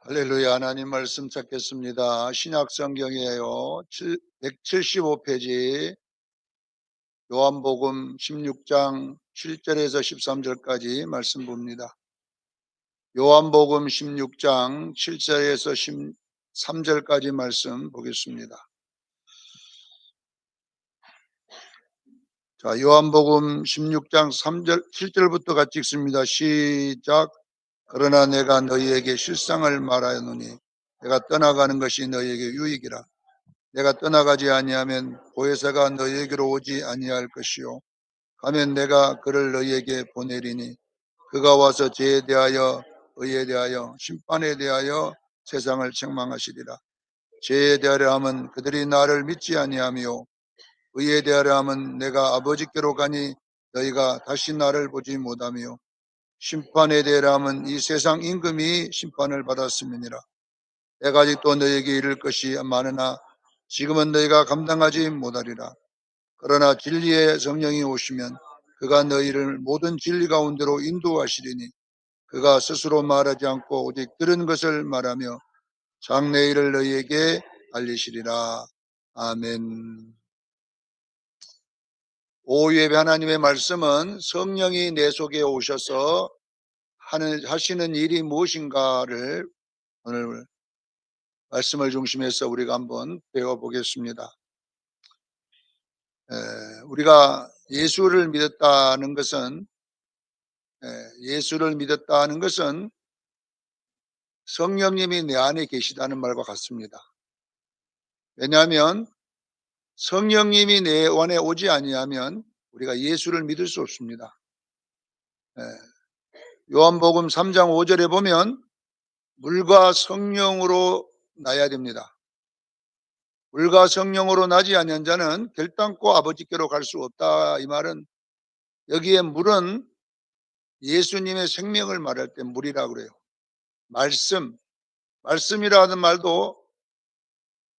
할렐루야. 하나님 말씀 찾겠습니다. 신약 성경이에요. 175페이지 요한복음 16장 7절에서 13절까지 말씀 봅니다. 요한복음 16장 7절에서 13절까지 말씀 보겠습니다. 자, 요한복음 16장 3절, 7절부터 같이 읽습니다. 시작. 그러나 내가 너희에게 실상을 말하노니 내가 떠나가는 것이 너희에게 유익이라. 내가 떠나가지 아니하면 보혜사가 너희에게로 오지 아니할 것이요 가면 내가 그를 너희에게 보내리니 그가 와서 죄에 대하여 의에 대하여 심판에 대하여 세상을 책망하시리라. 죄에 대하여 하면 그들이 나를 믿지 아니하며 의에 대하여 하면 내가 아버지께로 가니 너희가 다시 나를 보지 못하며 심판에 대하여 하면 이 세상 임금이 심판을 받았음이니라. 내가 아직도 너희에게 이를 것이 많으나 지금은 너희가 감당하지 못하리라. 그러나 진리의 성령이 오시면 그가 너희를 모든 진리 가운데로 인도하시리니 그가 스스로 말하지 않고 오직 들은 것을 말하며 장래 일을 너희에게 알리시리라. 아멘. 오후 예배 하나님의 말씀은 성령이 내 속에 오셔서 하시는 일이 무엇인가를 오늘 말씀을 중심해서 우리가 한번 배워보겠습니다. 우리가 예수를 믿었다는 것은 성령님이 내 안에 계시다는 말과 같습니다. 왜냐하면 성령님이 내 안에 오지 아니하면 우리가 예수를 믿을 수 없습니다. 요한복음 3장 5절에 보면 물과 성령으로 나야 됩니다. 물과 성령으로 나지 아니한 자는 결단코 아버지께로 갈 수 없다. 이 말은 여기에 물은 예수님의 생명을 말할 때 물이라고 그래요. 말씀이라 하는 말도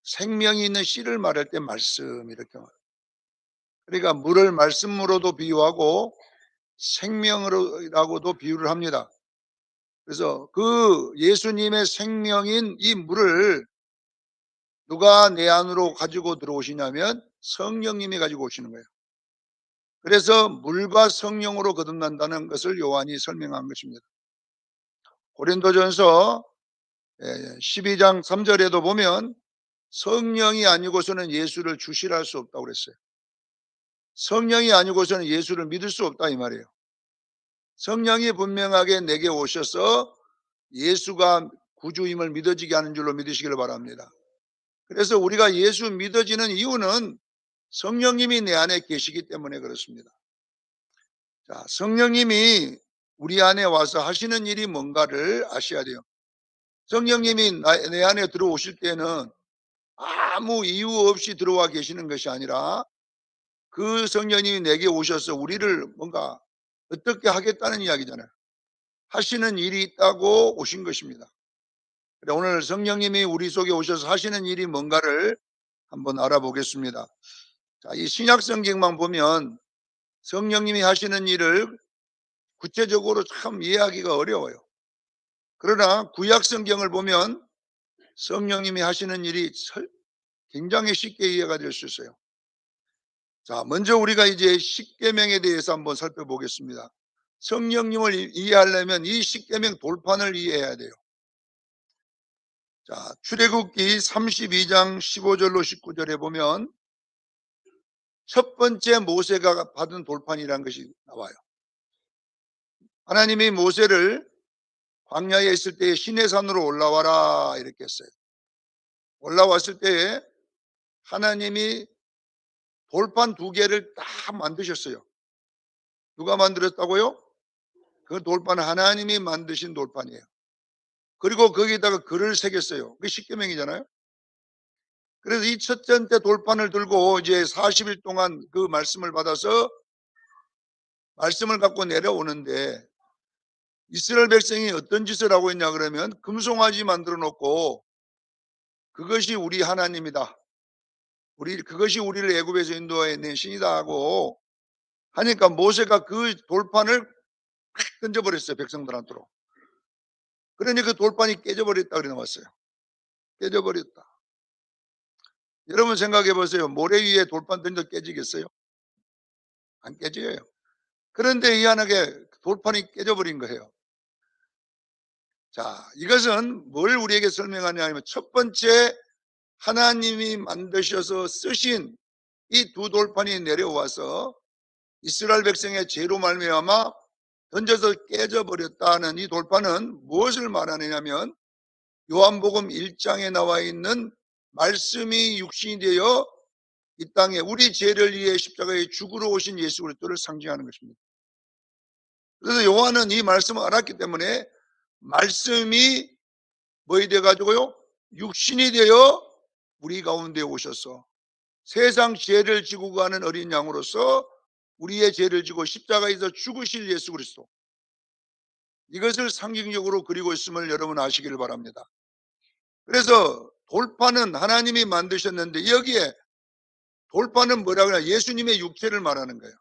생명이 있는 씨를 말할 때 말씀 이렇게 말해요. 그러니까 물을 말씀으로도 비유하고 생명으로라고도 비유를 합니다. 그래서 그 예수님의 생명인 이 물을 누가 내 안으로 가지고 들어오시냐면 성령님이 가지고 오시는 거예요. 그래서 물과 성령으로 거듭난다는 것을 요한이 설명한 것입니다. 고린도전서 12장 3절에도 보면 성령이 아니고서는 예수를 주시할 수 없다고 그랬어요. 성령이 아니고서는 예수를 믿을 수 없다 이 말이에요. 성령이 분명하게 내게 오셔서 예수가 구주임을 믿어지게 하는 줄로 믿으시기를 바랍니다. 그래서 우리가 예수 믿어지는 이유는 성령님이 내 안에 계시기 때문에 그렇습니다. 자, 성령님이 우리 안에 와서 하시는 일이 뭔가를 아셔야 돼요. 성령님이 내 안에 들어오실 때는 아무 이유 없이 들어와 계시는 것이 아니라 그 성령님이 내게 오셔서 우리를 뭔가 어떻게 하겠다는 이야기잖아요. 하시는 일이 있다고 오신 것입니다. 오늘 성령님이 우리 속에 오셔서 하시는 일이 뭔가를 한번 알아보겠습니다. 자, 이 신약 성경만 보면 성령님이 하시는 일을 구체적으로 참 이해하기가 어려워요. 그러나 구약 성경을 보면 성령님이 하시는 일이 굉장히 쉽게 이해가 될 수 있어요. 자, 먼저 우리가 이제 십계명에 대해서 한번 살펴보겠습니다. 성령님을 이해하려면 이 십계명 돌판을 이해해야 돼요. 자, 출애굽기 32장 15절로 19절에 보면 첫 번째 모세가 받은 돌판이라는 것이 나와요. 하나님이 모세를 광야에 있을 때에 시내산으로 올라와라 이렇게 했어요. 올라왔을 때에 하나님이 돌판 2개를 딱 만드셨어요. 누가 만들었다고요? 그 돌판은 하나님이 만드신 돌판이에요. 그리고 거기다가 글을 새겼어요. 그게 십계명이잖아요. 그래서 이 첫 번째 돌판을 들고 이제 40일 동안 그 말씀을 받아서 말씀을 갖고 내려오는데 이스라엘 백성이 어떤 짓을 하고 있냐 그러면 금송아지 만들어 놓고 그것이 우리 하나님이다. 그것이 우리를 애굽에서 인도해낸 신이다 하고 하니까 모세가 그 돌판을 던져버렸어요. 백성들한테로. 그러니 그 돌판이 깨져버렸다 그래 나왔어요. 깨져버렸다. 여러분 생각해 보세요. 모래 위에 돌판 던져 깨지겠어요? 안 깨져요. 그런데 희한하게 돌판이 깨져버린 거예요. 자, 이것은 뭘 우리에게 설명하냐 하면 첫 번째 하나님이 만드셔서 쓰신 이 두 돌판이 내려와서 이스라엘 백성의 죄로 말미암아 던져서 깨져버렸다는 이 돌판은 무엇을 말하느냐면 요한복음 1장에 나와 있는 말씀이 육신이 되어 이 땅에 우리 죄를 위해 십자가에 죽으러 오신 예수 그리스도를 상징하는 것입니다. 그래서 요한은 이 말씀을 알았기 때문에 말씀이 뭐이 돼 가지고요? 육신이 되어 우리 가운데 오셔서 세상 죄를 지고 가는 어린 양으로서 우리의 죄를 지고 십자가에서 죽으실 예수 그리스도, 이것을 상징적으로 그리고 있음을 여러분 아시기를 바랍니다. 그래서 돌판은 하나님이 만드셨는데 여기에 돌판은 뭐라고 하냐? 예수님의 육체를 말하는 거예요.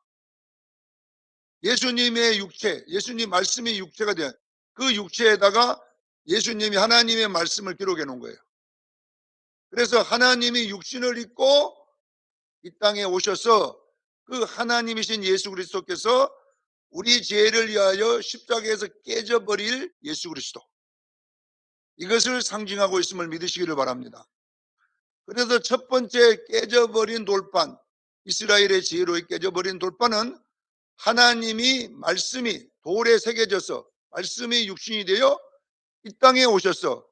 예수님의 육체, 예수님 말씀이 육체가 된 그 육체에다가 예수님이 하나님의 말씀을 기록해 놓은 거예요. 그래서 하나님이 육신을 입고 이 땅에 오셔서 그 하나님이신 예수 그리스도께서 우리 죄를 위하여 십자가에서 깨져버릴 예수 그리스도, 이것을 상징하고 있음을 믿으시기를 바랍니다. 그래서 첫 번째 깨져버린 돌판, 이스라엘의 죄로 깨져버린 돌판은 하나님이 말씀이 돌에 새겨져서 말씀이 육신이 되어 이 땅에 오셔서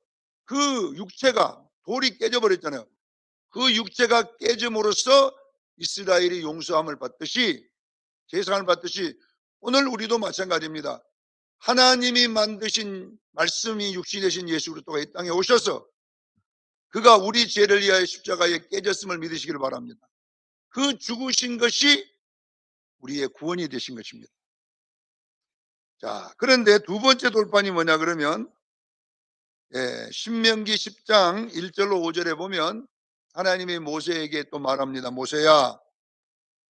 그 육체가, 돌이 깨져버렸잖아요. 그 육체가 깨짐으로써 이스라엘이 용서함을 받듯이, 제사함을 받듯이 오늘 우리도 마찬가지입니다. 하나님이 만드신 말씀이 육신이 되신 예수 그리스도가 이 땅에 오셔서 그가 우리 죄를 위하여 십자가에 깨졌음을 믿으시기를 바랍니다. 그 죽으신 것이 우리의 구원이 되신 것입니다. 자, 그런데 두 번째 돌판이 뭐냐 그러면 신명기 10장 1절로 5절에 보면 하나님이 모세에게 또 말합니다. 모세야,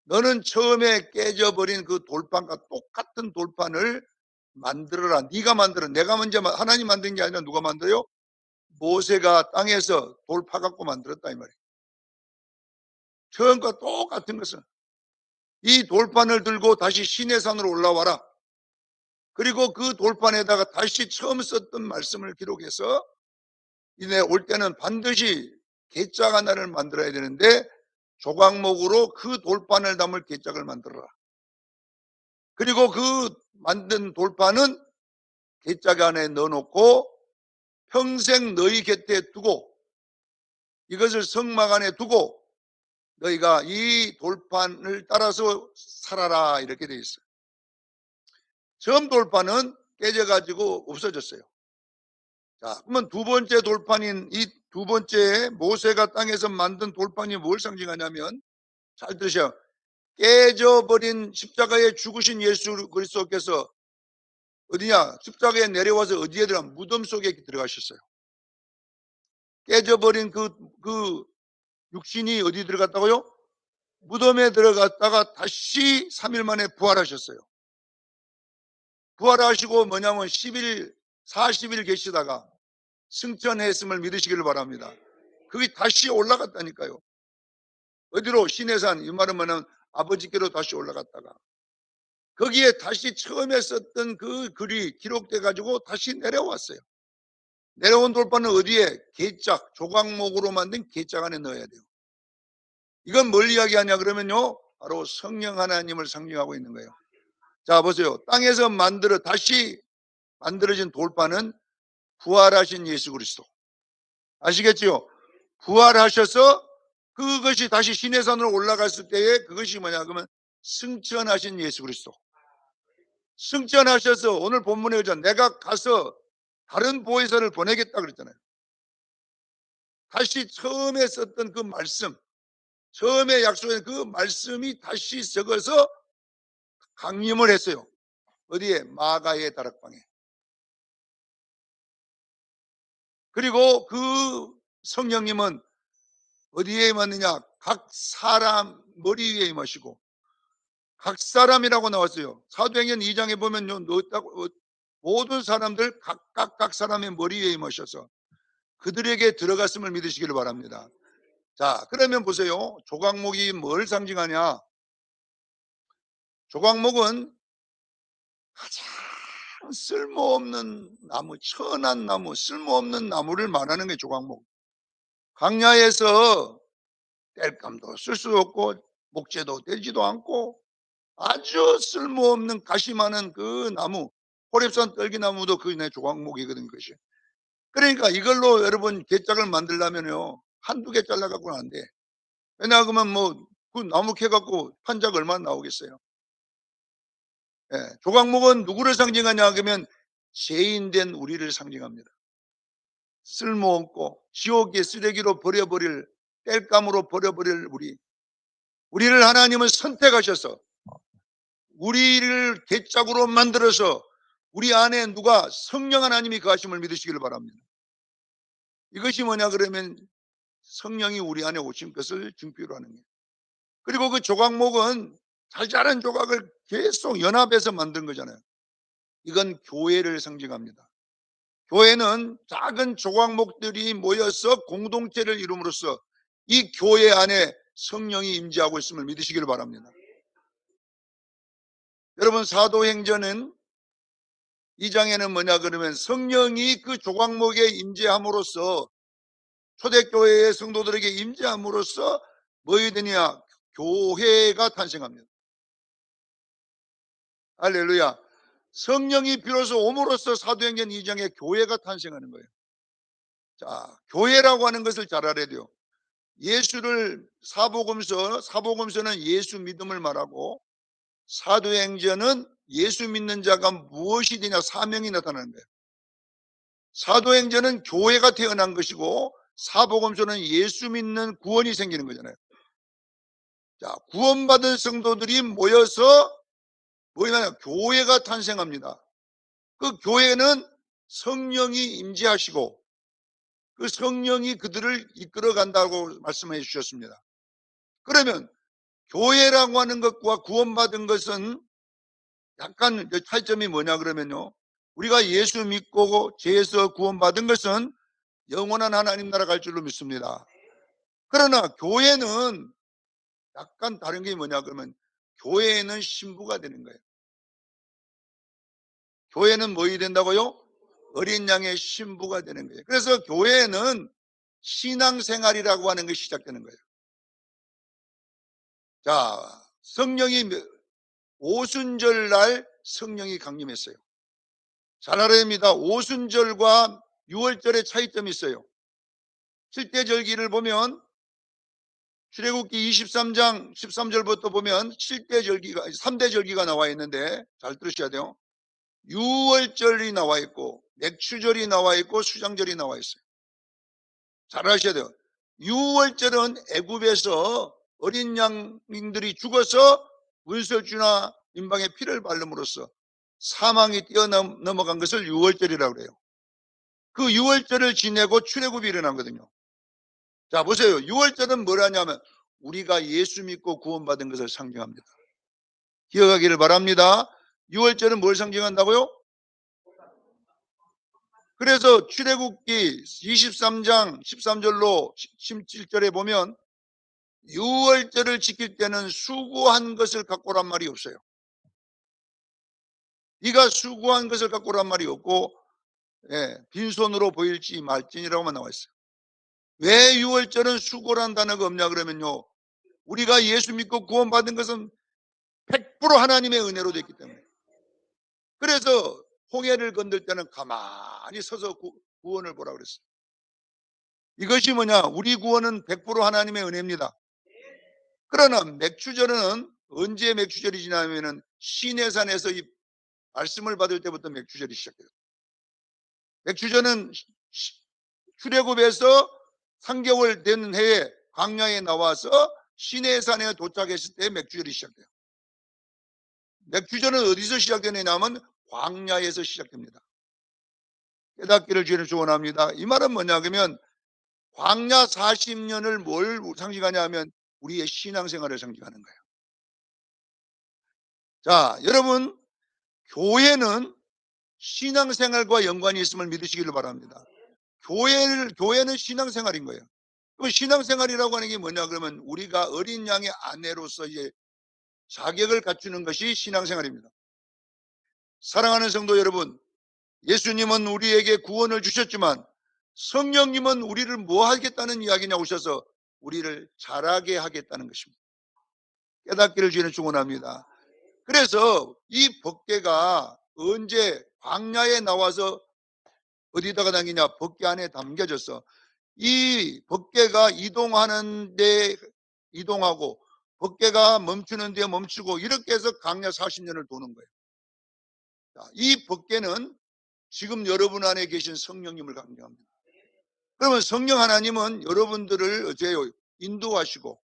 너는 처음에 깨져버린 그 돌판과 똑같은 돌판을 만들어라. 네가 만들어. 내가 먼저 하나님 만든 게 아니라 누가 만들어요? 모세가 땅에서 돌 파갖고 만들었다 이 말이에요. 처음과 똑같은 것은 이 돌판을 들고 다시 시내산으로 올라와라. 그리고 그 돌판에다가 다시 처음 썼던 말씀을 기록해서 이내 올 때는 반드시 괴짝 하나를 만들어야 되는데 조각목으로 그 돌판을 담을 괴짝을 만들어라. 그리고 그 만든 돌판은 괴짝 안에 넣어놓고 평생 너희 곁에 두고 이것을 성막 안에 두고 너희가 이 돌판을 따라서 살아라, 이렇게 되어 있어요. 처음 돌판은 깨져가지고 없어졌어요. 자, 그러면 두 번째 돌판인 이 두 번째 모세가 땅에서 만든 돌판이 뭘 상징하냐면, 잘 들으세요. 깨져버린 십자가에 죽으신 예수 그리스도께서 어디냐? 십자가에 내려와서 어디에 들어가? 무덤 속에 들어가셨어요. 깨져버린 그 육신이 어디 들어갔다고요? 무덤에 들어갔다가 다시 3일 만에 부활하셨어요. 부활하시고 뭐냐면 10일, 40일 계시다가 승천했음을 믿으시기를 바랍니다. 그게 다시 올라갔다니까요. 어디로? 시내산, 이 말은 뭐냐면 아버지께로 다시 올라갔다가 거기에 다시 처음에 썼던 그 글이 기록돼 가지고 다시 내려왔어요. 내려온 돌판은 어디에? 괴짝, 조각목으로 만든 괴짝 안에 넣어야 돼요. 이건 뭘 이야기하냐 그러면요, 바로 성령 하나님을 상징하고 있는 거예요. 자, 보세요. 땅에서 다시 만들어진 돌판은 부활하신 예수 그리스도. 아시겠지요? 부활하셔서 그것이 다시 시내산으로 올라갔을 때에 그것이 뭐냐 그러면 승천하신 예수 그리스도. 승천하셔서 오늘 본문에 의자 내가 가서 다른 보혜사를 보내겠다 그랬잖아요. 다시 처음에 썼던 그 말씀, 처음에 약속한 그 말씀이 다시 적어서 강림을 했어요. 어디에? 마가의 다락방에. 그리고 그 성령님은 어디에 임하느냐? 각 사람 머리 위에 임하시고, 각 사람이라고 나왔어요. 사도행전 2장에 보면요, 모든 사람들 각 사람의 머리 위에 임하셔서 그들에게 들어갔음을 믿으시기를 바랍니다. 자, 그러면 보세요. 조각목이 뭘 상징하냐? 조각목은 가장 쓸모없는 나무, 천한 나무, 쓸모없는 나무를 말하는 게 조각목. 광야에서 땔감도 쓸 수 없고 목재도 되지도 않고 아주 쓸모없는 가시 많은 그 나무, 호렙산 떨기나무도 그 내 조각목이거든, 그것이. 그러니까 이걸로 여러분 괴짝을 만들려면요, 한두 개 잘라갖고는 안 돼. 왜냐하면 뭐 그 나무 캐갖고 판자가 얼마나 나오겠어요. 예, 조각목은 누구를 상징하냐 그러면 죄인된 우리를 상징합니다. 쓸모없고 지옥의 쓰레기로 버려버릴, 땔감으로 버려버릴 우리를 하나님은 선택하셔서 우리를 괴짝으로 만들어서 우리 안에 누가 성령 하나님이 거하심을 믿으시기를 바랍니다. 이것이 뭐냐 그러면 성령이 우리 안에 오신 것을 증표로 하는 거예요. 그리고 그 조각목은 잘 자란 조각을 계속 연합해서 만든 거잖아요. 이건 교회를 상징합니다. 교회는 작은 조각목들이 모여서 공동체를 이룸으로써 이 교회 안에 성령이 임재하고 있음을 믿으시기를 바랍니다. 여러분, 사도행전은 2장에는 뭐냐 그러면 성령이 그 조각목에 임재함으로써 초대교회의 성도들에게 임재함으로써 뭐이 되냐? 교회가 탄생합니다. 할렐루야. 성령이 비로소 옴으로써 사도행전 2장에 교회가 탄생하는 거예요. 자, 교회라고 하는 것을 잘 알아야 돼요. 예수를 사복음서는 예수 믿음을 말하고 사도행전은 예수 믿는 자가 무엇이 되냐 사명이 나타나는 거예요. 사도행전은 교회가 태어난 것이고 사복음서는 예수 믿는 구원이 생기는 거잖아요. 자, 구원받은 성도들이 모여서 뭐냐 교회가 탄생합니다. 그 교회는 성령이 임재하시고 그 성령이 그들을 이끌어 간다고 말씀해 주셨습니다. 그러면 교회라고 하는 것과 구원받은 것은 약간 차이점이 뭐냐 그러면요, 우리가 예수 믿고 죄에서 구원받은 것은 영원한 하나님 나라 갈 줄로 믿습니다. 그러나 교회는 약간 다른 게 뭐냐 그러면 교회에는 신부가 되는 거예요. 교회는 뭐이 된다고요? 어린 양의 신부가 되는 거예요. 그래서 교회는 신앙생활이라고 하는 것이 시작되는 거예요. 자, 성령이 오순절 날 성령이 강림했어요. 잘 알아야 합니다. 오순절과 유월절의 차이점이 있어요. 7대절기를 보면 출애굽기 23장 13절부터 보면 7대절기가 3대절기가 나와 있는데 잘 들으셔야 돼요. 유월절이 나와 있고 맥추절이 나와 있고 수장절이 나와 있어요. 잘 아셔야 돼요. 유월절은 애굽에서 어린 양들이 죽어서 문설주나 임방에 피를 바름으로써 사망이 뛰어넘어간 것을 유월절이라고 그래요. 그 유월절을 지내고 출애굽이 일어나거든요. 자, 보세요. 유월절은 뭐라냐면 우리가 예수 믿고 구원받은 것을 상징합니다. 기억하기를 바랍니다. 유월절은 뭘 상징한다고요? 그래서 출애굽기 23장 13절로 17절에 보면 유월절을 지킬 때는 수고한 것을 갖고 오란 말이 없어요. 네가 수고한 것을 갖고 오란 말이 없고 빈손으로 보일지 말지니라고만 나와 있어요. 왜 유월절은 수고란 단어가 없냐 그러면요, 우리가 예수 믿고 구원받은 것은 100% 하나님의 은혜로 됐기 때문에. 그래서 홍해를 건들 때는 가만히 서서 구원을 보라 그랬어요. 이것이 뭐냐, 우리 구원은 100% 하나님의 은혜입니다. 그러나 맥추절은 언제 맥추절이 지나면은 시내산에서 이 말씀을 받을 때부터 맥추절이 시작돼요. 맥추절은 출애굽에서 3개월 된 해에 광야에 나와서 시내산에 도착했을 때 맥추절이 시작돼요. 맥추절은 어디서 시작되느냐면 광야에서 시작됩니다. 깨닫기를 주의는 축원합니다. 이 말은 뭐냐 그러면 광야 40년을 뭘 상징하냐 하면 우리의 신앙생활을 상징하는 거예요. 자, 여러분, 교회는 신앙생활과 연관이 있음을 믿으시기를 바랍니다. 교회는 신앙생활인 거예요. 그럼 신앙생활이라고 하는 게 뭐냐 그러면 우리가 어린 양의 아내로서 이제 자격을 갖추는 것이 신앙생활입니다. 사랑하는 성도 여러분, 예수님은 우리에게 구원을 주셨지만 성령님은 우리를 뭐 하겠다는 이야기냐 오셔서 우리를 자라게 하겠다는 것입니다. 깨닫기를 주는 축원합니다. 그래서 이 법궤가 언제 광야에 나와서 어디다가 담기냐? 법궤 안에 담겨져서 이 법궤가 이동하는데 이동하고 법궤가 멈추는 데 멈추고 이렇게 해서 광야 40년을 도는 거예요. 자, 이 법궤는 지금 여러분 안에 계신 성령님을 강조합니다. 그러면 성령 하나님은 여러분들을 어째요? 인도하시고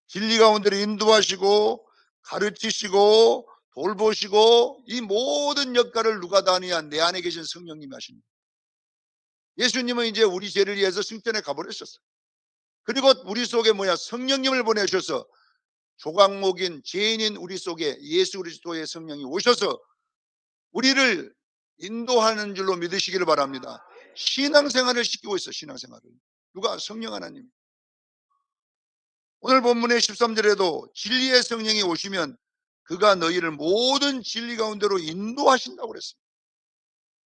진리 가운데로 인도하시고 가르치시고 돌보시고 이 모든 역할을 누가 다 하느냐? 내 안에 계신 성령님이 하십니다. 예수님은 이제 우리 죄를 위해서 승천에 가버리셨어요. 그리고 우리 속에 뭐야? 성령님을 보내셔서 조각목인 죄인인 우리 속에 예수 그리스도의 성령이 오셔서 우리를 인도하는 줄로 믿으시기를 바랍니다. 신앙생활을 시키고 있어. 신앙생활을. 누가? 성령 하나님. 오늘 본문의 13절에도 진리의 성령이 오시면 그가 너희를 모든 진리 가운데로 인도하신다고 그랬습니다.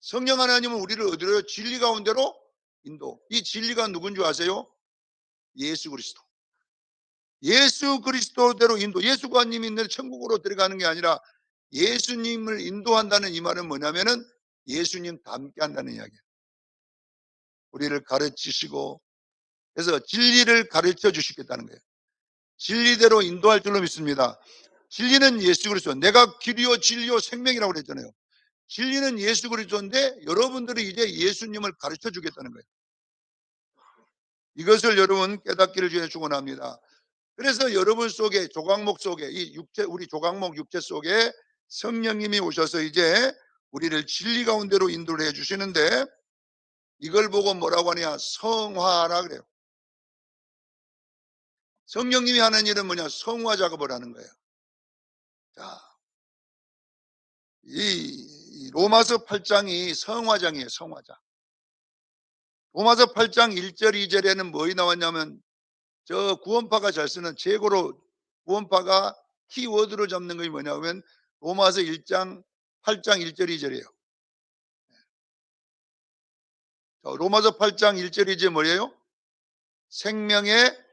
성령 하나님은 우리를 어디로요? 진리 가운데로 인도. 이 진리가 누군 줄 아세요? 예수 그리스도. 예수 그리스도대로 인도. 예수관님이 있는 천국으로 들어가는 게 아니라 예수님을 인도한다는 이 말은 뭐냐면은 예수님 닮게 한다는 이야기예요. 우리를 가르치시고 그래서 진리를 가르쳐 주시겠다는 거예요. 진리대로 인도할 줄로 믿습니다. 진리는 예수 그리스도. 내가 길이요 진리요 생명이라고 그랬잖아요. 진리는 예수 그리스도인데 여러분들이 이제 예수님을 가르쳐 주겠다는 거예요. 이것을 여러분 깨닫기를 주에 축원합니다. 그래서 여러분 속에 조각목 속에 이 육체 우리 조각목 육체 속에 성령님이 오셔서 이제 우리를 진리 가운데로 인도를 해 주시는데 이걸 보고 뭐라고 하냐? 성화라 그래요. 성령님이 하는 일은 뭐냐? 성화 작업을 하는 거예요. 자, 이 로마서 8장이 성화장이에요. 성화장. 로마서 8장 1절 2절에는 뭐이 나왔냐면 저 구원파가 잘 쓰는 재고로 구원파가 키워드로 잡는 것이 뭐냐면 로마서 1장 8장 1절 2절이에요. 로마서 8장 1절 2절 뭐예요? 생명의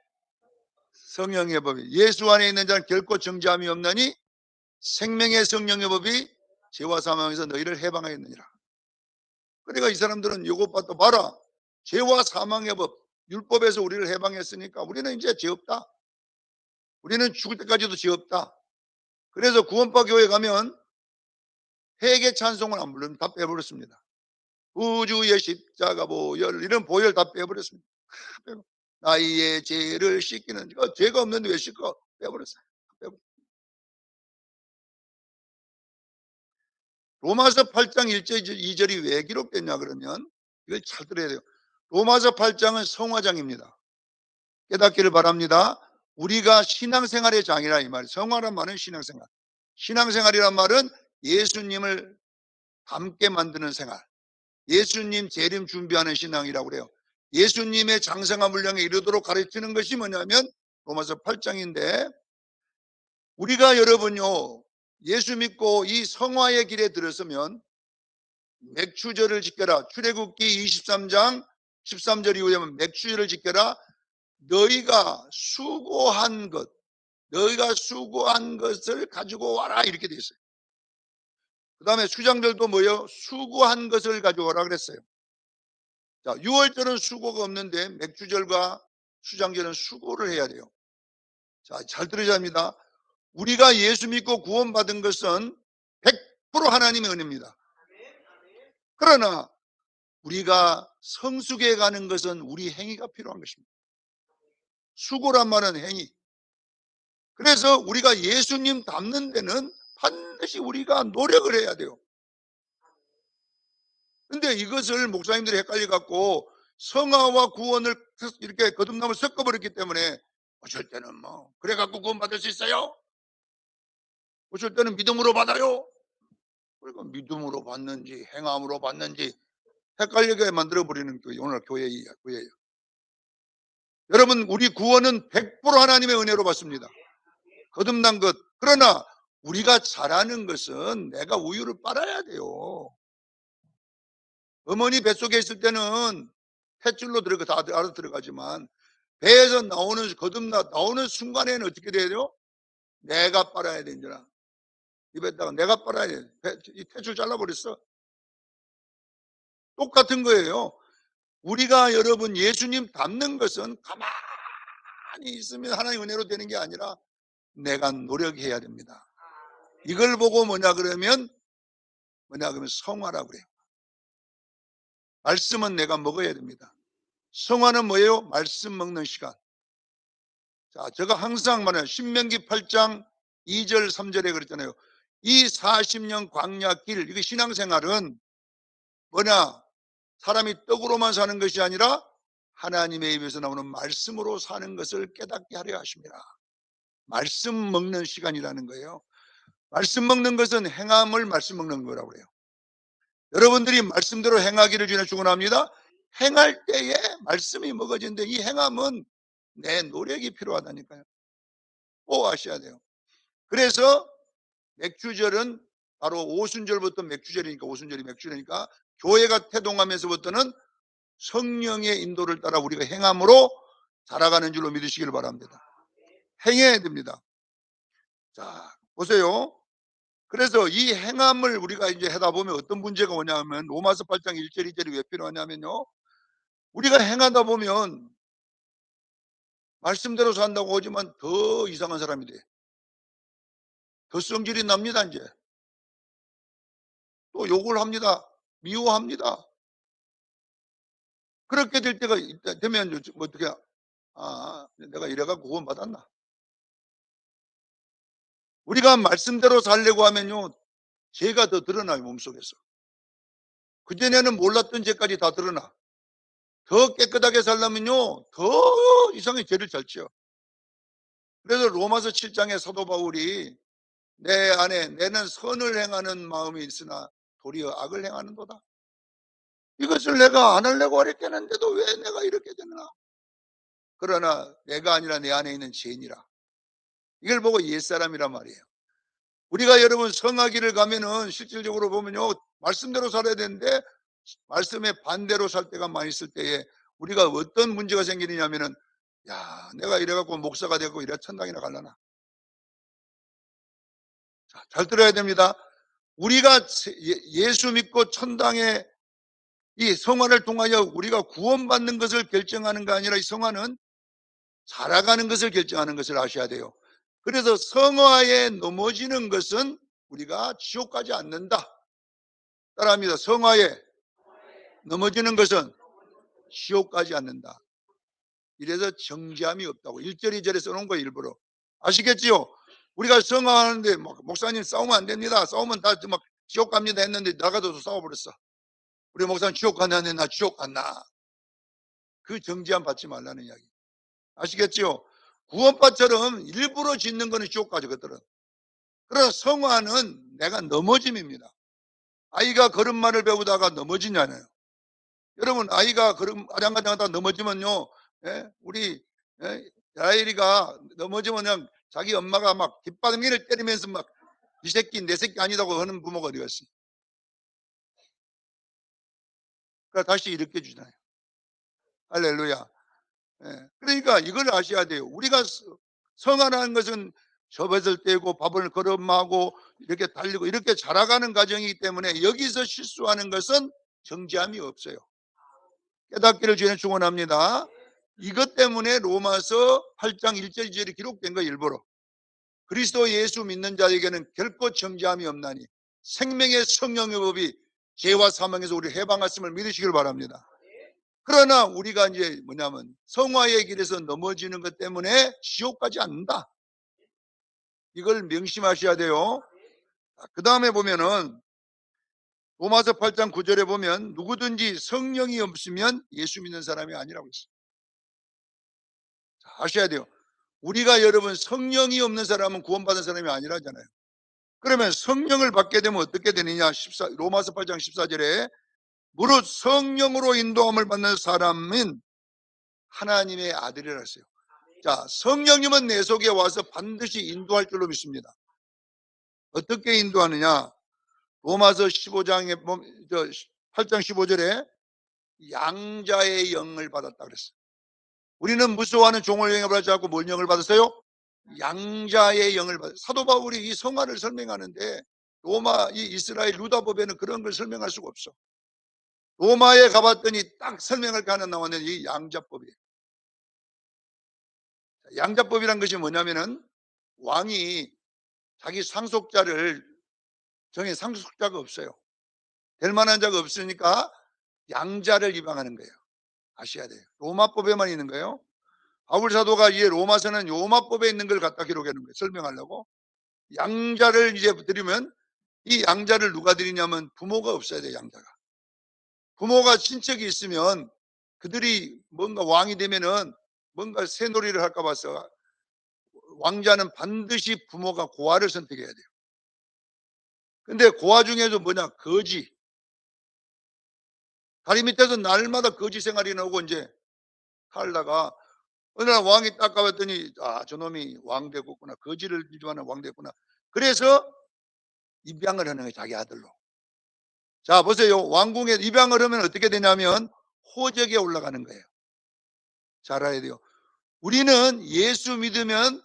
성령의 법이 예수 안에 있는 자는 결코 정죄함이 없나니 생명의 성령의 법이 죄와 사망에서 너희를 해방하였느니라. 그러니까 이 사람들은 이것 봐라. 죄와 사망의 법, 율법에서 우리를 해방했으니까 우리는 이제 죄 없다. 우리는 죽을 때까지도 죄 없다. 그래서 구원파 교회 가면 회개 찬송을 안 부르면 다 빼버렸습니다. 우주의 십자가 보혈 이런 보혈 다 빼버렸습니다. 나의 죄를 씻기는 죄가 없는데 왜 씻고 빼버렸어요. 로마서 8장 1절 2절이 왜 기록됐냐 그러면 이걸 잘 들어야 돼요. 로마서 8장은 성화장입니다. 깨닫기를 바랍니다. 우리가 신앙생활의 장이라 이 말이에요. 성화란 말은 신앙생활. 신앙생활이란 말은 예수님을 닮게 만드는 생활. 예수님 재림 준비하는 신앙이라고 그래요. 예수님의 장성한 분량에 이르도록 가르치는 것이 뭐냐면 로마서 8장인데 우리가 여러분요 예수 믿고 이 성화의 길에 들어서면 맥추절을 지켜라. 출애굽기 23장 13절 이후에 맥추절을 지켜라. 너희가 수고한 것을 가지고 와라 이렇게 돼 있어요. 그 다음에 수장절도 뭐예요? 수고한 것을 가져오라 그랬어요. 자, 6월절은 수고가 없는데 맥주절과 수장절은 수고를 해야 돼요. 자, 잘 들으셔야 합니다. 우리가 예수 믿고 구원받은 것은 100% 하나님의 은혜입니다. 그러나 우리가 성숙해 가는 것은 우리 행위가 필요한 것입니다. 수고란 말은 행위. 그래서 우리가 예수님 닮는 데는 반드시 우리가 노력을 해야 돼요. 근데 이것을 목사님들이 헷갈려 갖고 성화와 구원을 이렇게 거듭남을 섞어버렸기 때문에 어쩔 때는 뭐 그래 갖고 구원 받을 수 있어요? 어쩔 때는 믿음으로 받아요? 그리고 믿음으로 받는지 행함으로 받는지 헷갈리게 만들어 버리는 그 오늘 교회예요. 여러분, 우리 구원은 100% 하나님의 은혜로 받습니다. 거듭난 것. 그러나 우리가 잘하는 것은 내가 우유를 빨아야 돼요. 어머니 뱃속에 있을 때는 탯줄로 들어가 다 알아 들어가지만 배에서 나오는 순간에는 어떻게 돼요? 내가 빨아야 되니라. 입에다가 내가 빨아야 돼. 이 탯줄 잘라버렸어. 똑같은 거예요. 우리가 여러분 예수님 닮는 것은 가만히 있으면 하나님 은혜로 되는 게 아니라 내가 노력해야 됩니다. 이걸 보고 뭐냐 그러면 성화라고 그래요. 말씀은 내가 먹어야 됩니다. 성화는 뭐예요? 말씀 먹는 시간. 자, 제가 항상 말해요. 신명기 8장 2절 3절에 그랬잖아요. 이 40년 광야 길, 이게 신앙생활은 뭐냐? 사람이 떡으로만 사는 것이 아니라 하나님의 입에서 나오는 말씀으로 사는 것을 깨닫게 하려 하십니다. 말씀 먹는 시간이라는 거예요. 말씀 먹는 것은 행함을 말씀 먹는 거라고 그래요. 여러분들이 말씀대로 행하기를 주님 축원합니다. 행할 때에 말씀이 먹어지는데 이 행함은 내 노력이 필요하다니까요. 꼭 아셔야 돼요. 그래서 맥주절은 바로 오순절부터 맥주절이니까 오순절이 맥주절이니까 교회가 태동하면서부터는 성령의 인도를 따라 우리가 행함으로 살아가는 줄로 믿으시기를 바랍니다. 행해야 됩니다. 자, 보세요. 그래서 이 행함을 우리가 이제 하다 보면 어떤 문제가 오냐면 로마서 8장 1절 2절이 왜 필요하냐면요. 우리가 행하다 보면 말씀대로 산다고 하지만 더 이상한 사람이 돼. 더 성질이 납니다, 이제. 또 욕을 합니다. 미워합니다. 그렇게 될 때가 되면 뭐 어떻게, 내가 이래갖고 구원받았나? 우리가 말씀대로 살려고 하면요, 죄가 더 드러나요, 몸속에서. 그전에는 몰랐던 죄까지 다 드러나. 더 깨끗하게 살려면요, 더 이상하게 죄를 잘 지어. 그래서 로마서 7장에 사도 바울이 내 안에 내는 선을 행하는 마음이 있으나 도리어 악을 행하는도다. 이것을 내가 안 하려고 하랬겠는데도 왜 내가 이렇게 되나? 그러나 내가 아니라 내 안에 있는 죄인이라. 이걸 보고 옛사람이란 말이에요. 우리가 여러분 성하기를 가면은 실질적으로 보면요, 말씀대로 살아야 되는데 말씀의 반대로 살 때가 많이 있을 때에 우리가 어떤 문제가 생기느냐면은, 야, 내가 이래갖고 목사가 되고 이래 천당이나 갈라나. 자, 잘 들어야 됩니다. 우리가 예수 믿고 천당에 이 성화를 통하여 우리가 구원받는 것을 결정하는 게 아니라 이 성화는 살아가는 것을 결정하는 것을 아셔야 돼요. 그래서 성화에 넘어지는 것은 우리가 지옥 가지 않는다. 따라합니다. 성화에 넘어지는 것은 지옥 가지 않는다. 이래서 정죄함이 없다고 1절 2절에 써놓은 거예요. 일부러. 아시겠지요? 우리가 성화하는데 목사님 싸우면 안 됩니다. 싸우면 다 막 지옥 갑니다 했는데 나가도 싸워버렸어. 우리 목사님 지옥 갔나는데 나 지옥 갔나. 그 정죄함 받지 말라는 이야기. 아시겠지요? 구원파처럼 일부러 짓는 거는 지옥 가죠, 그들은. 그러나 성화는 내가 넘어짐입니다. 아이가 걸음마를 배우다가 넘어지냐나요. 여러분, 아이가 걸음 아장아장 하다가 넘어지면요, 예? 우리, 예? 라일이가 넘어지면 그냥 자기 엄마가 막 깃바퀴를 때리면서 막 이 새끼 내 새끼 아니다고 하는 부모가 어디 갔어요. 그러니까 다시 일으켜 주잖아요. 할렐루야. 예. 그러니까 이걸 아셔야 돼요. 우리가 성화라는 것은 젖을 떼고 밥을 걸음하고 이렇게 달리고 이렇게 자라가는 과정이기 때문에 여기서 실수하는 것은 정죄함이 없어요. 깨닫기를 주님 축원합니다. 이것 때문에 로마서 8장 1절 2절이 기록된 거 일부러. 그리스도 예수 믿는 자에게는 결코 정죄함이 없나니 생명의 성령의 법이 죄와 사망에서 우리 해방하심을 믿으시길 바랍니다. 그러나 우리가 이제 뭐냐면 성화의 길에서 넘어지는 것 때문에 지옥 가지 않는다. 이걸 명심하셔야 돼요. 그 다음에 보면은 로마서 8장 9절에 보면 누구든지 성령이 없으면 예수 믿는 사람이 아니라고 있어요. 아셔야 돼요. 우리가 여러분 성령이 없는 사람은 구원받은 사람이 아니라잖아요. 그러면 성령을 받게 되면 어떻게 되느냐? 로마서 8장 14절에 무릇 성령으로 인도함을 받는 사람은 하나님의 아들이라 했어요. 자, 성령님은 내 속에 와서 반드시 인도할 줄로 믿습니다. 어떻게 인도하느냐? 로마서 15장에 8장 15절에 양자의 영을 받았다 그랬어요. 우리는 무서워하는 종을 영을 받지 않고 뭘 영을 받았어요? 양자의 영을 받았어요. 사도 바울이 이 성화를 설명하는데 이 이스라엘 루다법에는 그런 걸 설명할 수가 없어. 로마에 가봤더니 딱 설명할 게 하나 나왔는데 이 양자법이에요. 양자법이란 것이 뭐냐면은 왕이 자기 상속자를 상속자가 없어요. 될 만한 자가 없으니까 양자를 입양하는 거예요. 아셔야 돼요. 로마법에만 있는 거예요. 바울 사도가 이 로마서는 로마법에 있는 걸 갖다 기록하는 거예요. 설명하려고. 양자를 이제 드리면 이 양자를 누가 드리냐면 부모가 없어야 돼요. 양자가. 부모가 친척이 있으면 그들이 뭔가 왕이 되면은 뭔가 새놀이를 할까 봐서 왕자는 반드시 부모가 고아를 선택해야 돼요. 근데 고아 중에도 뭐냐? 거지. 다리 밑에서 날마다 거지 생활이 나오고 이제 살다가 어느 날 왕이 딱 가봤더니 저놈이 왕 되겠구나. 거지를 기주하는 왕 됐구나. 그래서 입양을 하는 거예요. 자기 아들로. 자, 보세요. 왕궁에 입양을 하면 어떻게 되냐면 호적에 올라가는 거예요. 잘 알아야 돼요. 우리는 예수 믿으면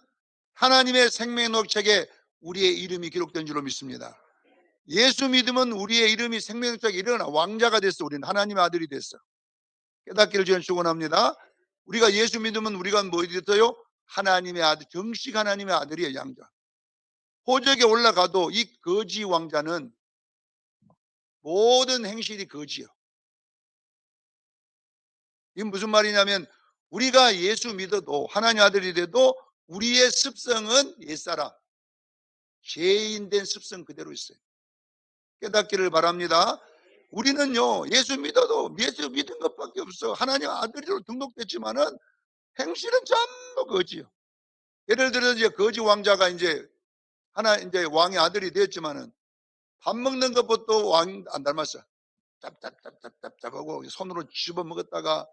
하나님의 생명록 책에 우리의 이름이 기록된 줄로 믿습니다. 예수 믿으면 우리의 이름이 생명록 책에 일어나 왕자가 됐어. 우리는 하나님의 아들이 됐어. 깨닫기를 저는 축원합니다. 우리가 예수 믿으면 우리가 뭐 됐어요? 하나님의 아들, 정식 하나님의 아들이에요. 양자. 호적에 올라가도 이 거지 왕자는 모든 행실이 거지요. 이게 무슨 말이냐면 우리가 예수 믿어도 하나님 아들이 돼도 우리의 습성은 옛사람, 죄인된 습성 그대로 있어요. 깨닫기를 바랍니다. 우리는요 예수 믿어도 예수 믿은 것밖에 없어. 하나님 아들로 등록됐지만은 행실은 전부 거지요. 예를 들어 이제 거지 왕자가 이제 이제 왕의 아들이 되었지만은 밥 먹는 것부터 왕 안 닮았어. 짭짭짭짭짭짭하고 손으로 집어 먹었다가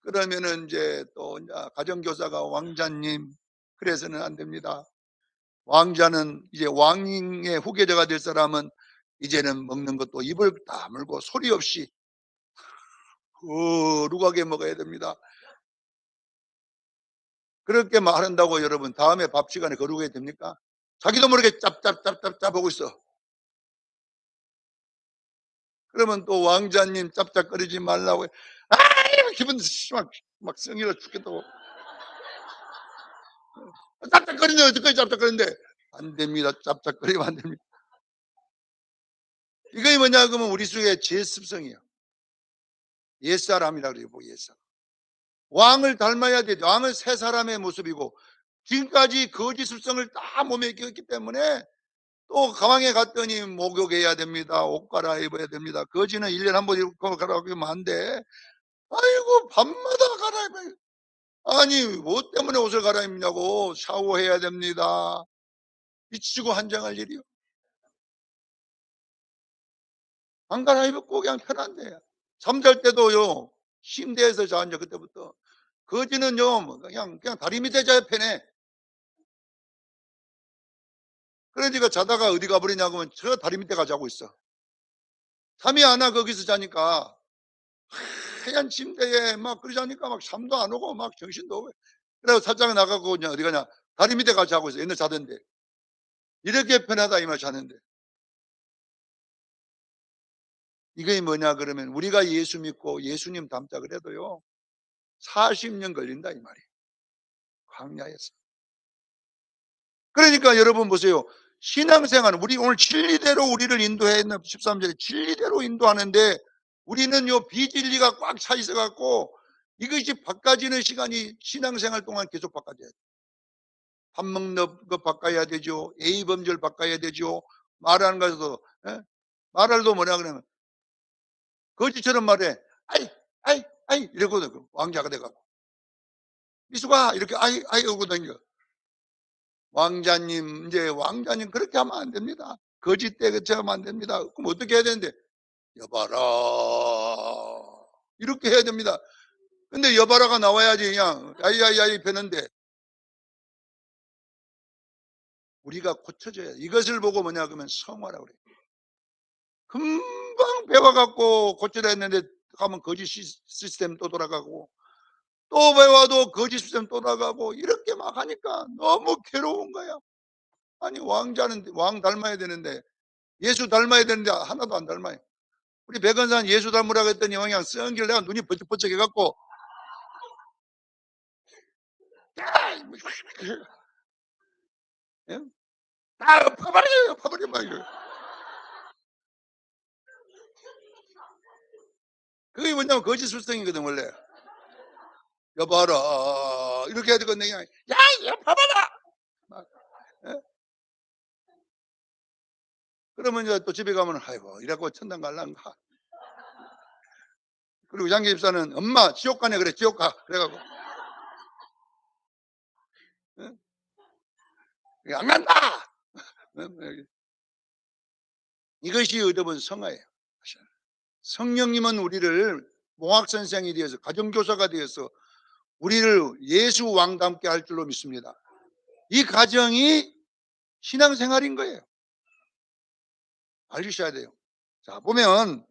그러면은 이제 또 가정교사가 왕자님 그래서는 안 됩니다. 왕자는 이제 왕의 후계자가 될 사람은 이제는 먹는 것도 입을 다물고 소리 없이 거룩하게 먹어야 됩니다. 그렇게 말한다고 여러분 다음에 밥 시간에 거룩해야 됩니까? 자기도 모르게 짭짭짭짭짭 하고 있어. 그러면 또 왕자님 짭짭거리지 말라고 기분 막 성이라 죽겠다고 짭짭거리는데 어떻게 짭짭거리는데 안 됩니다. 짭짭거리면 안 됩니다. 이게 뭐냐 그러면 우리 속에 제 습성이에요. 옛사람이라 그래요. 옛사람. 왕을 닮아야 되죠. 왕은 새 사람의 모습이고 지금까지 거짓 습성을 다 몸에 끼웠기 때문에 또 가왕에 갔더니 목욕해야 됩니다. 옷 갈아입어야 됩니다. 거지는 1년에 한 번 입고 갈아입으면 안 돼. 아이고 밤마다 갈아입어요. 아니 뭐 때문에 옷을 갈아입냐고. 샤워해야 됩니다. 미치고 한장할 일이요. 안 갈아입고 그냥 편한데 잠잘 때도요 침대에서 자는데 그때부터 거지는요 그냥 다리 밑에 자야 편해. 그러니까 자다가 어디 가버리냐고 하면 저 다리 밑에 가 자고 있어. 잠이 안 와 거기서 자니까 하얀 침대에 막 그러지 않으니까 막 잠도 안 오고 막 정신도 오고 그래서 살짝 나가고 그냥 어디 가냐 다리 밑에 가서 자고 있어. 옛날 자던데 이렇게 편하다 이 말 자는데 이게 뭐냐 그러면 우리가 예수 믿고 예수님 닮자 그래도요 40년 걸린다 이 말이에요. 광야에서. 그러니까 여러분 보세요. 신앙생활은 우리 오늘 진리대로 우리를 인도해 있는 13절에 진리대로 인도하는데 우리는요 비진리가 꽉 차 있어 갖고 이것이 바꿔지는 시간이 신앙생활 동안 계속 바꿔져야 돼요. 밥 먹는 거 바꿔야 되죠. A 범절 바꿔야 되죠. 말하는 것도 말할도 뭐냐 그러면 거지처럼 말해. 아이 이러고 왕자가 돼가고 미수가 이렇게 아이 하고 다니죠. 왕자님, 이제 왕자님 그렇게 하면 안 됩니다. 거짓대 그치 하면 안 됩니다. 그럼 어떻게 해야 되는데? 여봐라. 이렇게 해야 됩니다. 근데 여봐라가 나와야지 그냥 야이야이야이 배는데 우리가 고쳐져야 돼. 이것을 보고 뭐냐 그러면 성화라고 그래요. 금방 배워갖고 고쳐야 했는데 가면 거짓 시스템 또 돌아가고 또 배워도 거짓 시스템 또 돌아가고 이렇게 막 하니까 너무 괴로운 거야. 아니 왕자는 왕 닮아야 되는데 예수 닮아야 되는데 하나도 안 닮아요. 우리 백은사는 예수 닮으라고 했더니 그냥 썩길 내가 눈이 번쩍번쩍 해갖고 예? 다 엎어버려 엎어버려 막 이래. 그게 뭐냐면 거짓 술생이거든 원래. 여봐라 이렇게 해야 되거든요. 야 이거 봐봐라 막, 예? 그러면 이제 또 집에 가면 아이고 이라고 천당 갈란가. 그리고 장기 집사는 엄마 지옥 가네 그래 지옥 가 그래갖고 예? 안 간다. 이것이 여러분 성화예요. 성령님은 우리를 몽학선생이 되어서 가정교사가 되어서 우리를 예수 왕답게 할 줄로 믿습니다. 이 과정이 신앙생활인 거예요. 알리셔야 돼요. 자 보면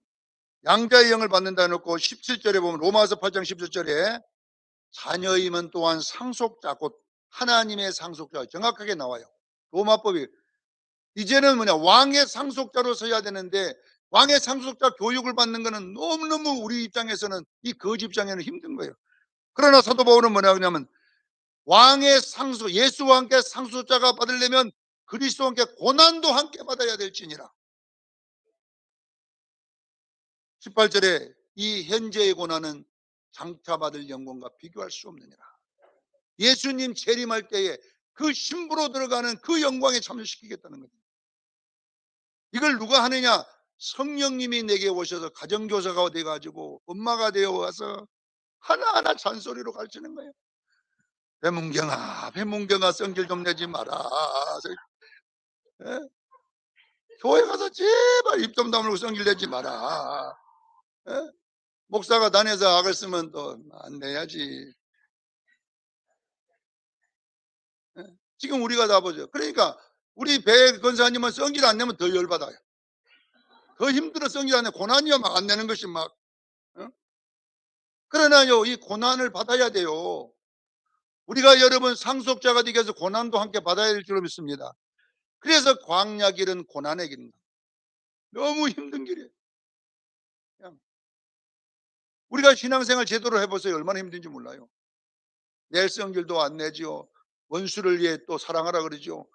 양자의 영을 받는다 해놓고 17절에 보면 로마서 8장 17절에 자녀임은 또한 상속자 곧 하나님의 상속자 정확하게 나와요. 로마법이 이제는 뭐냐 왕의 상속자로 서야 되는데 왕의 상속자 교육을 받는 것은 너무너무 우리 입장에서는 이 거지 입장에는 힘든 거예요. 그러나 사도 바울은 뭐냐 그러냐면 왕의 상속 예수와 함께 상속자가 받으려면 그리스도와 함께 고난도 함께 받아야 될지니라. 18절에 이 현재의 고난은 장차 받을 영광과 비교할 수 없느니라. 예수님 재림할 때에 그 신부로 들어가는 그 영광에 참여시키겠다는 거예요. 이걸 누가 하느냐? 성령님이 내게 오셔서 가정교사가 돼가지고 엄마가 되어 와서 하나하나 잔소리로 가르치는 거예요. 배문경아 배문경아 성질 좀 내지 마라. 예? 교회 가서 제발 입 좀 다물고 성질 내지 마라. 예? 목사가 단에서 악을 쓰면 또 안 내야지. 예? 지금 우리가 다 보죠. 그러니까 우리 배 권사님은 성질 안 내면 더 열받아요. 더 힘들어 성질 안 내. 고난이야 막 안 내는 것이 막. 어? 그러나요 이 고난을 받아야 돼요. 우리가 여러분 상속자가 되기 위해서 고난도 함께 받아야 될 줄로 믿습니다. 그래서 광야 길은 고난의 길입니다. 너무 힘든 길이에요. 그냥 우리가 신앙생활 제대로 해보세요. 얼마나 힘든지 몰라요. 낼 성질도 안 내지요. 원수를 위해 또 사랑하라 그러죠.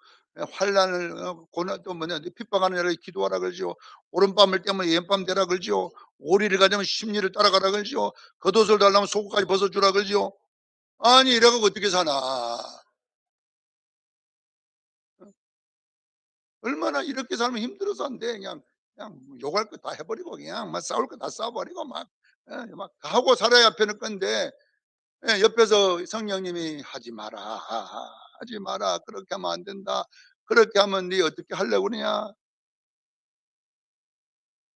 환란을 고난 또 뭐냐 핍박하는 자를 기도하라 그러죠. 오른밤을 때문에 왼밤 되라 그러죠. 오리를 가져면 심리를 따라가라 그러죠. 겉옷을 달라면 속옷까지 벗어주라 그러죠. 아니 이래갖고 어떻게 사나. 얼마나 이렇게 살면 힘들어서 안 돼. 그냥 욕할 거 다 해버리고 그냥 막 싸울 거 다 싸워버리고 막 하고 살아야 편할 건데 옆에서 성령님이 하지 마라 하지 마라 그렇게 하면 안 된다. 그렇게 하면 네 어떻게 하려고 그러냐.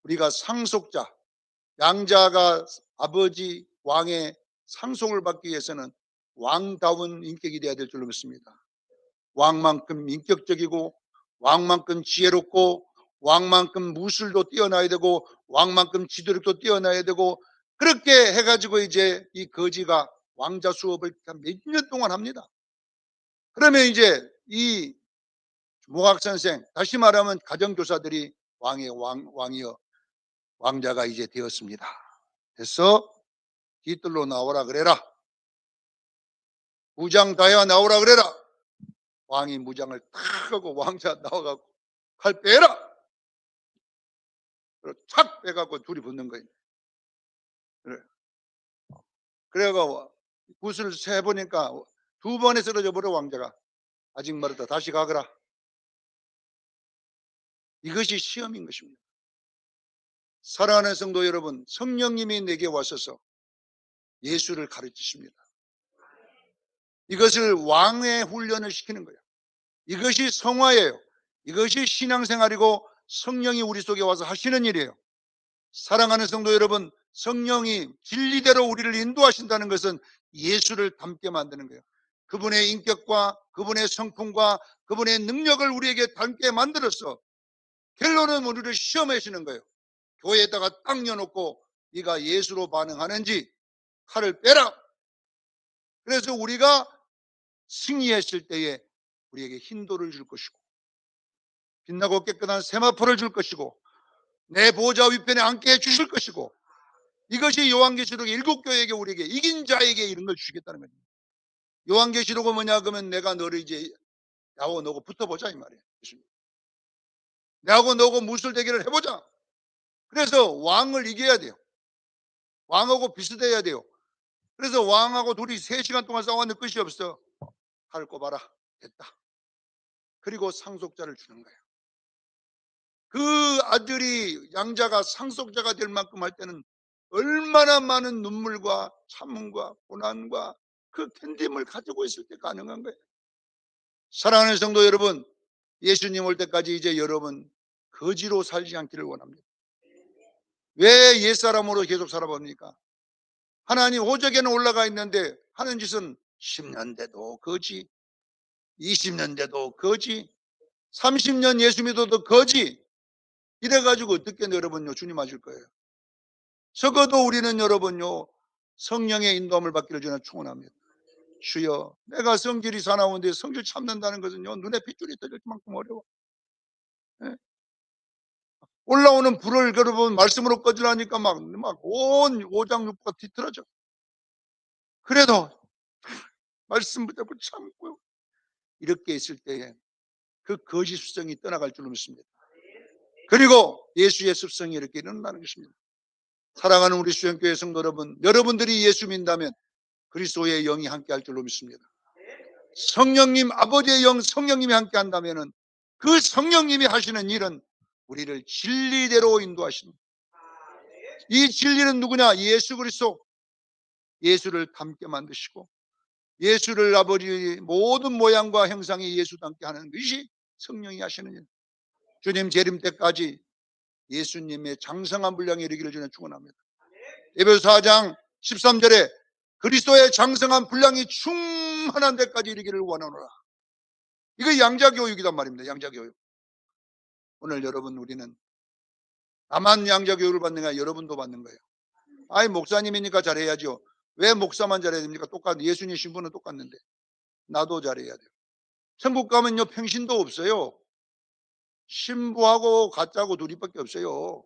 우리가 상속자 양자가 아버지 왕의 상속을 받기 위해서는 왕다운 인격이 되어야 될 줄로 믿습니다. 왕만큼 인격적이고 왕만큼 지혜롭고 왕만큼 무술도 뛰어나야 되고 왕만큼 지도력도 뛰어나야 되고 그렇게 해가지고 이제 이 거지가 왕자 수업을 몇 년 동안 합니다. 그러면 이제 이 모학선생 다시 말하면 가정교사들이 왕이여 왕자가 이제 되었습니다. 그래서 뒤뜰로 나오라 그래라. 무장 다야 나오라 그래라. 왕이 무장을 탁 하고 왕자 나와갖고 칼 빼라. 착 빼갖고 둘이 붙는 거예요. 그래가 굿을 세보니까 두 번에 쓰러져 버려 왕자가. 아직 멀었다. 다시 가거라. 이것이 시험인 것입니다. 사랑하는 성도 여러분, 성령님이 내게 와셔서 예수를 가르치십니다. 이것을 왕의 훈련을 시키는 거예요. 이것이 성화예요. 이것이 신앙생활이고 성령이 우리 속에 와서 하시는 일이에요. 사랑하는 성도 여러분, 성령이 진리대로 우리를 인도하신다는 것은 예수를 닮게 만드는 거예요. 그분의 인격과 그분의 성품과 그분의 능력을 우리에게 닮게 만들어서 결론은 우리를 시험하시는 거예요. 교회에다가 딱 여놓고 네가 예수로 반응하는지 칼을 빼라. 그래서 우리가 승리했을 때에 우리에게 힌도를 줄 것이고 빛나고 깨끗한 세마포를 줄 것이고 내 보좌 위편에 앉게 해주실 것이고, 이것이 요한계시록 7교회에게 우리에게 이긴 자에게 이런 걸 주시겠다는 겁니다. 요한계시록은 뭐냐 그러면 내가 너를 이제 나하고 너하고 붙어보자 이 말이에요. 내하고 너하고 무술 대결을 해보자. 그래서 왕을 이겨야 돼요. 왕하고 비슷해야 돼요. 그래서 왕하고 둘이 3시간 동안 싸웠는데 끝이 없어. 칼을 꼽아라. 됐다. 그리고 상속자를 주는 거예요. 그 아들이 양자가 상속자가 될 만큼 할 때는 얼마나 많은 눈물과 참음과 고난과 그 견딤을 가지고 있을 때 가능한 거예요. 사랑하는 성도 여러분, 예수님 올 때까지 이제 여러분 거지로 살지 않기를 원합니다. 왜 옛사람으로 계속 살아봅니까? 하나님 호적에는 올라가 있는데 하는 짓은 10년 돼도 거지, 20년 돼도 거지, 30년 예수 믿어도 거지. 이래가지고 어떻게 여러분요 주님 하실 거예요? 적어도 우리는 여러분요 성령의 인도함을 받기를 저는 축원합니다. 주여, 내가 성질이 사나운데 성질 참는다는 것은요 눈에 핏줄이 터질 만큼 어려워. 예? 올라오는 불을 여러분 말씀으로 꺼지라니까 막 온 오장육부가 뒤틀어져. 그래도 말씀 붙잡고 참고요. 이렇게 있을 때에 그 거짓 습성이 떠나갈 줄 믿습니다. 그리고 예수의 습성이 이렇게 일어나는 것입니다. 사랑하는 우리 수영교회 성도 여러분, 여러분들이 예수 믿는다면 그리스도의 영이 함께 할 줄로 믿습니다. 성령님, 아버지의 영, 성령님이 함께 한다면 그 성령님이 하시는 일은 우리를 진리대로 인도하십니다. 이 진리는 누구냐? 예수 그리스도. 예수를 닮게 만드시고 예수를 아버지 모든 모양과 형상이 예수 닮게 하는 것이 성령이 하시는 일. 주님 재림 때까지 예수님의 장성한 분량에 이르기를 저는 축원합니다. 에베소 4장 13절에 그리스도의 장성한 분량이 충만한 데까지 이르기를 원하노라. 이거 양자교육이란 말입니다. 양자교육. 오늘 여러분 우리는 나만 양자교육을 받는 게 아니라 여러분도 받는 거예요. 아이 목사님이니까 잘해야죠. 왜 목사만 잘해야 됩니까? 똑같은 예수님 신분은 똑같는데 나도 잘해야 돼요. 천국 가면요 평신도 없어요. 신부하고 가짜고 둘이밖에 없어요.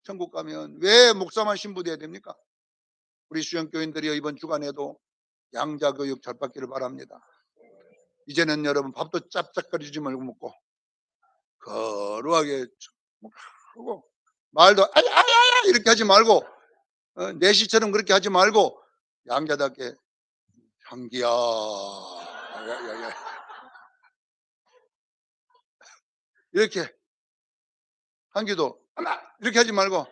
천국 가면 왜 목사만 신부돼야 됩니까? 우리 수영교인들이 이번 주간에도 양자교육 잘 받기를 바랍니다. 이제는 여러분 밥도 짭짭거리지 말고 먹고 거룩하게 하고 말도 아야야야 이렇게 하지 말고 내시처럼 그렇게 하지 말고 양자답게 향기야 야야야 이렇게 한기도 하나 이렇게 하지 말고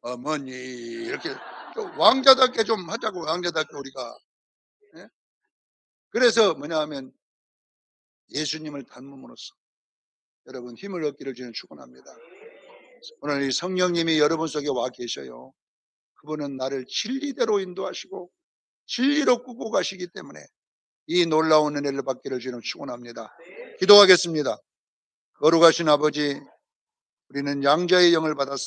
어머니 이렇게 좀 왕자답게 좀 하자고. 왕자답게 우리가. 예? 그래서 뭐냐 하면 예수님을 닮음으로써 여러분 힘을 얻기를 저는 축원합니다. 오늘 이 성령님이 여러분 속에 와 계셔요. 그분은 나를 진리대로 인도하시고 진리로 꾸고 가시기 때문에 이 놀라운 은혜를 받기를 저는 축원합니다. 기도하겠습니다. 거룩하신 아버지, 우리는 양자의 영을 받았습니다.